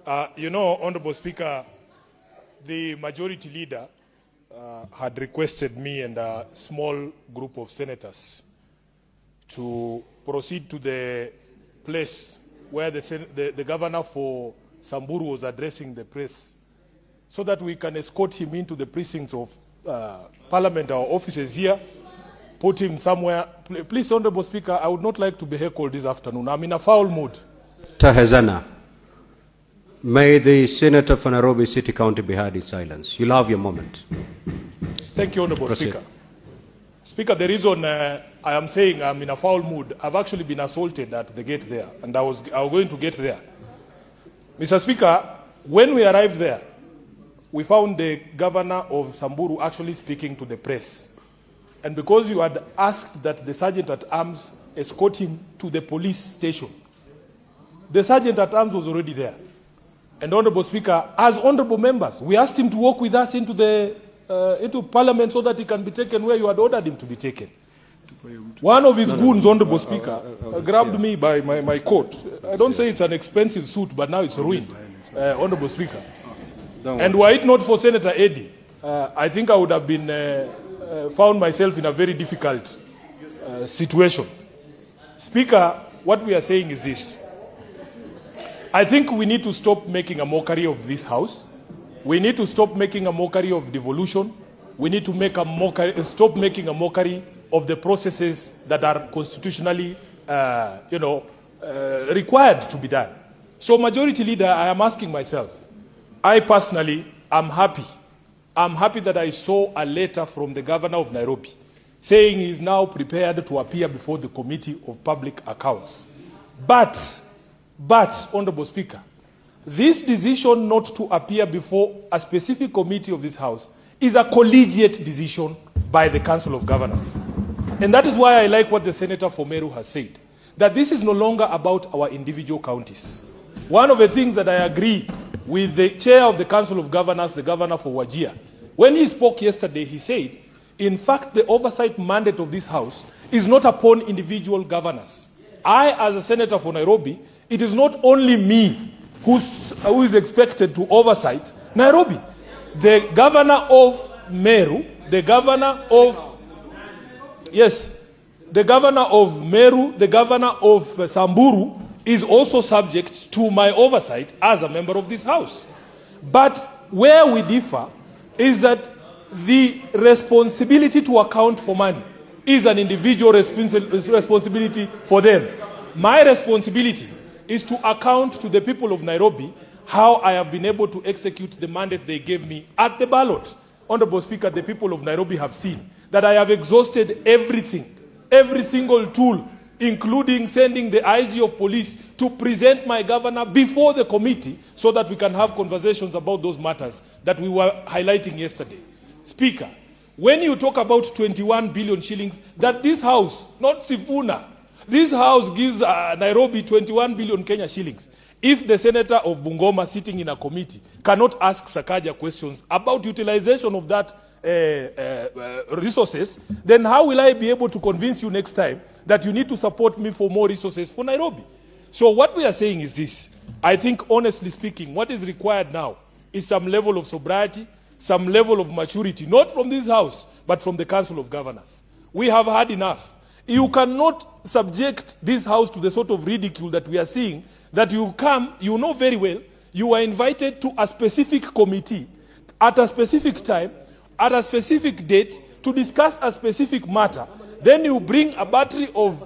Honorable Speaker, the majority leader had requested me and a small group of senators to proceed to the place where the governor for Samburu was addressing the press so that we can escort him into the precincts of Parliament, our offices here, put him somewhere. Please, Honorable Speaker, I would not like to be heckled this afternoon. I'm in a foul mood. Tahazana, may the Senator for Nairobi City County be heard in silence. You'll have your moment. Thank you, Honorable Proceed. Speaker. Speaker, the reason I am saying I'm in a foul mood, I've actually been assaulted at the gate there, and I was going to get there. Mr. Speaker, when we arrived there, we found the governor of Samburu actually speaking to the press. And because you had asked that the sergeant at arms escort him to the police station, the sergeant at arms was already there. And Honorable Speaker, as honorable members, we asked him to walk with us into Parliament so that he can be taken where you had ordered him to be taken. One of his goons, Honorable Speaker, grabbed me by my coat. I don't say it's an expensive suit, but now it's ruined, Honorable Speaker. And were it not for Senator Eddy, I think I would have been found myself in a very difficult situation. Speaker, what we are saying is this. I think we need to stop making a mockery of this House. We need to stop making a mockery of devolution. We need to make stop making a mockery of the processes that are constitutionally, required to be done. So, Majority Leader, I am asking myself, I personally am happy. I'm happy that I saw a letter from the governor of Nairobi saying he is now prepared to appear before the Committee of Public Accounts. But, Honorable Speaker, this decision not to appear before a specific committee of this House is a collegiate decision by the Council of Governors. And that is why I like what the Senator for Meru has said, that this is no longer about our individual counties. One of the things that I agree with the chair of the Council of Governors, the governor for Wajir, when he spoke yesterday, he said, in fact, the oversight mandate of this House is not upon individual governors. I, as a senator for Nairobi, it is not only me who is expected to oversight Nairobi. The governor of Meru, the governor of Meru, the governor of Samburu is also subject to my oversight as a member of this House. But where we differ is that the responsibility to account for money is an individual responsibility for them. My responsibility is to account to the people of Nairobi how I have been able to execute the mandate they gave me at the ballot. Honorable Speaker, the people of Nairobi have seen that I have exhausted everything, every single tool, including sending the IG of police to present my governor before the committee so that we can have conversations about those matters that we were highlighting yesterday. Speaker, when you talk about 21 billion shillings, that this House, not Sifuna, this House gives Nairobi 21 billion Kenya shillings. If the senator of Bungoma sitting in a committee cannot ask Sakaja questions about utilization of that resources, then how will I be able to convince you next time that you need to support me for more resources for Nairobi? So what we are saying is this. I think, honestly speaking, what is required now is some level of sobriety, some level of maturity, not from this House, but from the Council of Governors. We have had enough. You cannot subject this House to the sort of ridicule that we are seeing, that you come, you know very well, you are invited to a specific committee at a specific time, at a specific date, to discuss a specific matter. Then you bring a battery of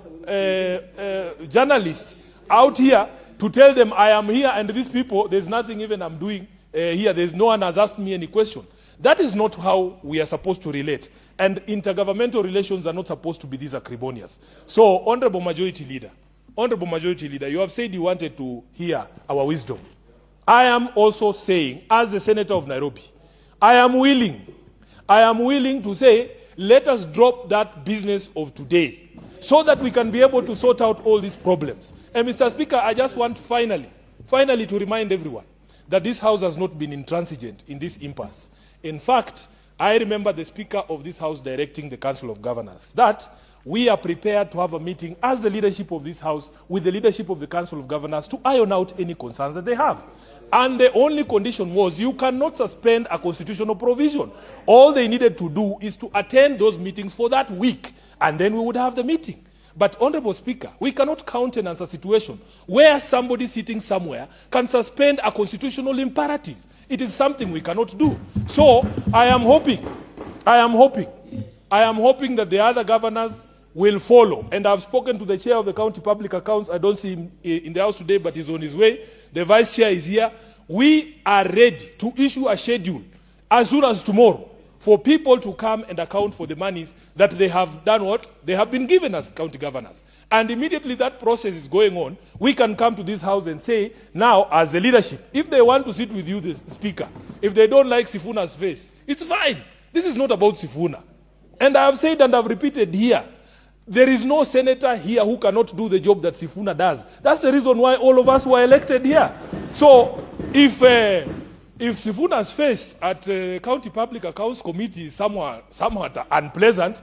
journalists out here to tell them I am here and these people, there's nothing even I'm doing here. There's no one has asked me any question. That is not how we are supposed to relate. And intergovernmental relations are not supposed to be these acrimonious. So, Honorable Majority Leader, you have said you wanted to hear our wisdom. I am also saying, as the Senator of Nairobi, I am willing to say, let us drop that business of today so that we can be able to sort out all these problems. And Mr. Speaker, I just want finally to remind everyone that this House has not been intransigent in this impasse. In fact, I remember the Speaker of this House directing the Council of Governors that we are prepared to have a meeting as the leadership of this House with the leadership of the Council of Governors to iron out any concerns that they have. And the only condition was you cannot suspend a constitutional provision. All they needed to do is to attend those meetings for that week, and then we would have the meeting. But, Honorable Speaker, we cannot countenance a situation where somebody sitting somewhere can suspend a constitutional imperative. It is something we cannot do. So, I am hoping that the other governors will follow. And I've spoken to the chair of the County Public Accounts. I don't see him in the House today, but he's on his way. The vice chair is here. We are ready to issue a schedule as soon as tomorrow for people to come and account for the monies that they have done what? They have been given as county governors. And immediately that process is going on, we can come to this House and say, now, as the leadership, if they want to sit with you, the Speaker, if they don't like Sifuna's face, it's fine. This is not about Sifuna. And I have said and I've repeated here, there is no senator here who cannot do the job that Sifuna does. That's the reason why all of us were elected here. So if Sifuna's face at County Public Accounts Committee is somewhat unpleasant,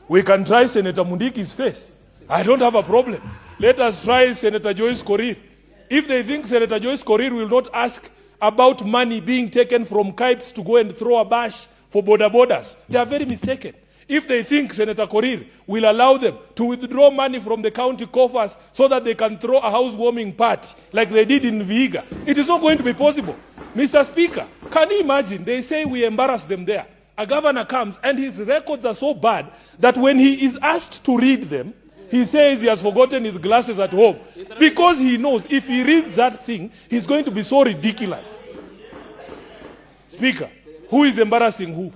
we can try Senator Mundiki's face. I don't have a problem. Let us try Senator Joyce Korir. If they think Senator Joyce Korir will not ask about money being taken from Kipes to go and throw a bash for border borders, they are very mistaken. If they think Senator Korir will allow them to withdraw money from the county coffers so that they can throw a housewarming party like they did in Vihiga, it is not going to be possible. Mr. Speaker, can you imagine? They say we embarrass them there. A governor comes and his records are so bad that when he is asked to read them, he says he has forgotten his glasses at home because he knows if he reads that thing, he's going to be so ridiculous. Speaker, who is embarrassing who?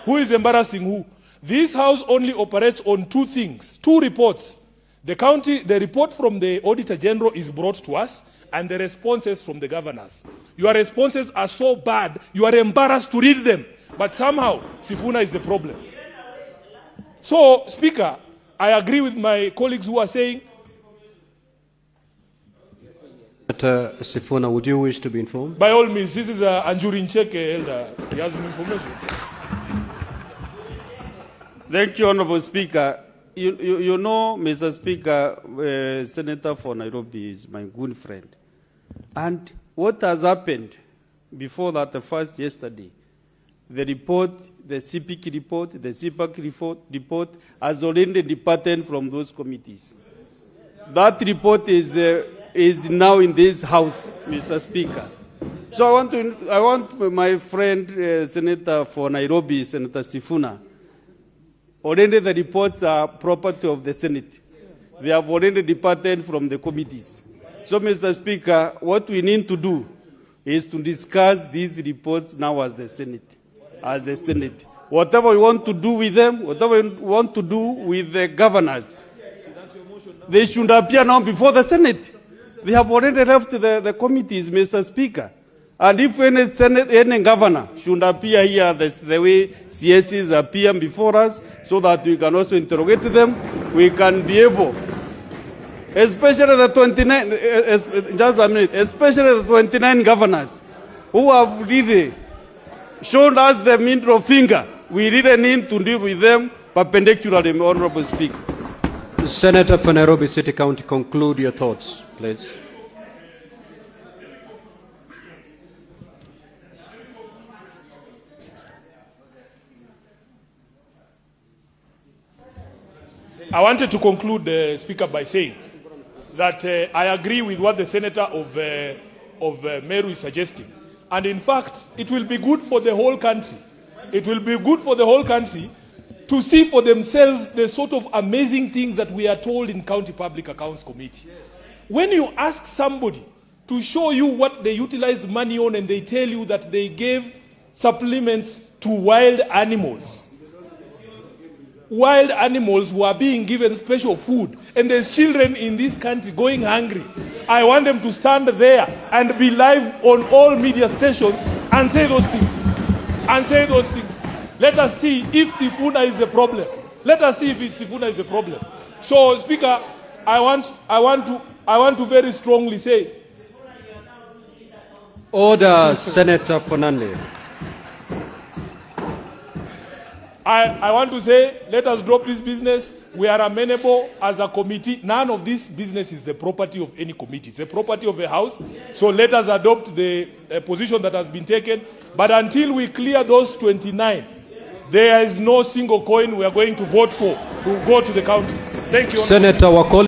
Who is embarrassing who? This House only operates on two things, two reports. The report from the Auditor General is brought to us, and the responses from the governors. Your responses are so bad, you are embarrassed to read them. But somehow, Sifuna is the problem. So, Speaker, I agree with my colleagues who are saying... Sifuna, would you wish to be informed? By all means, this is Anjuri Ncheke, Elder. He has some information. Thank you, Honorable Speaker. You know, Mr. Speaker, Senator for Nairobi is my good friend. And what has happened before that, the first yesterday, the report, the CPK report, the CPAC report has already departed from those committees. That report is now in this House, Mr. Speaker. So I want my friend, Senator for Nairobi, Senator Sifuna. Already the reports are property of the Senate. They have already departed from the committees. So, Mr. Speaker, what we need to do is to discuss these reports now as the Senate. As the Senate. Whatever we want to do with them, whatever we want to do with the governors, they should appear now before the Senate. They have already left the committees, Mr. Speaker. And if any governor should appear here the way CSCs appear before us, so that we can also interrogate them, we can be able, especially the 29, just a minute, especially the 29 governors who have really shown us the middle finger. We really need to deal with them perpendicularly, Honorable Speaker. Senator for Nairobi City County, conclude your thoughts, please. I wanted to conclude, Speaker, by saying that I agree with what the Senator of Meru is suggesting. And in fact, it will be good for the whole country. It will be good for the whole country to see for themselves the sort of amazing things that we are told in County Public Accounts Committee. When you ask somebody to show you what they utilized money on and they tell you that they gave supplements to wild animals who are being given special food, and there's children in this country going hungry, I want them to stand there and be live on all media stations and say those things. Let us see if Sifuna is the problem. Let us see if Sifuna is the problem. So, Speaker, I want to very strongly say. Order, Senator Fernandez. I want to say, let us drop this business. We are amenable as a committee. None of this business is the property of any committee. It's the property of the House. So let us adopt the position that has been taken. But until we clear those 29, there is no single coin we are going to vote for to go to the counties. Thank you. Senator Wakoli.